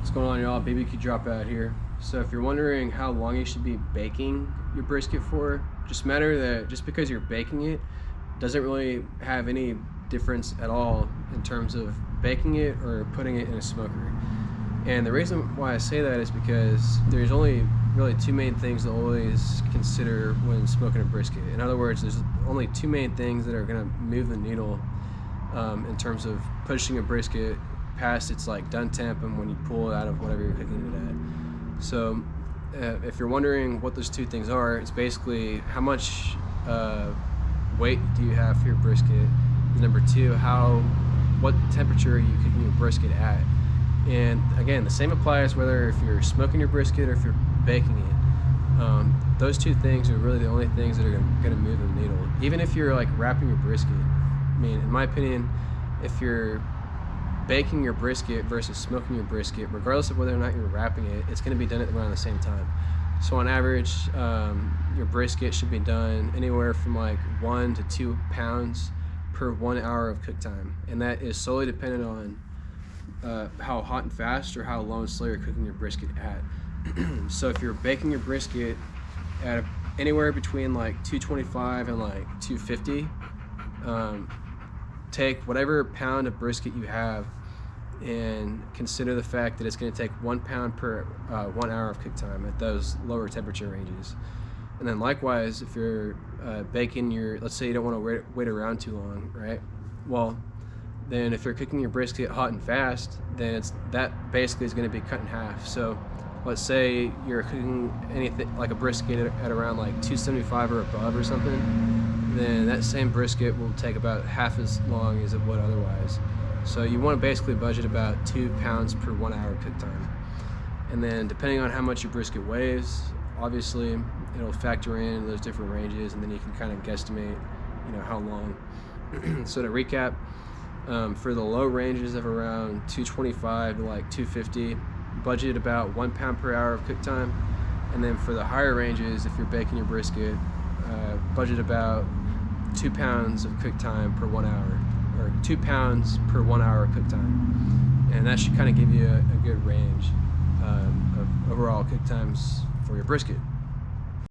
What's going on, y'all? BBQ Dropout here. So if you're wondering how long you should be baking your brisket for, just matter that just because you're baking it doesn't really have any difference at all in terms of baking it or putting it in a smoker. And the reason why I say that is because there's only really two main things to always consider when smoking a brisket. In other words, there's only two main things that are going to move the needle in terms of pushing a brisket past its like done temp and when you pull it out of whatever you're cooking it at. So if you're wondering what those two things are, it's basically how much weight do you have for your brisket, and number two, what temperature are you cooking your brisket at. And again, the same applies whether if you're smoking your brisket or if you're baking it. Those two things are really the only things that are going to move the needle. Even if you're like wrapping your brisket, I mean, in my opinion, if you're baking your brisket versus smoking your brisket, regardless of whether or not you're wrapping it, it's going to be done at around the same time. So on average, your brisket should be done anywhere from like 1 to 2 pounds per 1 hour of cook time, and that is solely dependent on how hot and fast or how low and slow you're cooking your brisket at. So if you're baking your brisket at anywhere between like 225 and like 250, take whatever pound of brisket you have and consider the fact that it's going to take 1 pound per 1 hour of cook time at those lower temperature ranges. And then likewise, if you're baking let's say you don't want to wait around too long, right? Well, then if you're cooking your brisket hot and fast, then that basically is going to be cut in half. So let's say you're cooking anything like a brisket at around like 275 or above or something, then that same brisket will take about half as long as it would otherwise. So you want to basically budget about 2 pounds per 1 hour cook time. And then depending on how much your brisket weighs, obviously it'll factor in those different ranges, and then you can kind of guesstimate, how long. So to recap, for the low ranges of around 225 to like 250, budget about 1 pound per hour of cook time. And then for the higher ranges, if you're baking your brisket, budget about 2 pounds of cook time per 1 hour, or 2 pounds per 1 hour cook time. And that should kind of give you a good range of overall cook times for your brisket.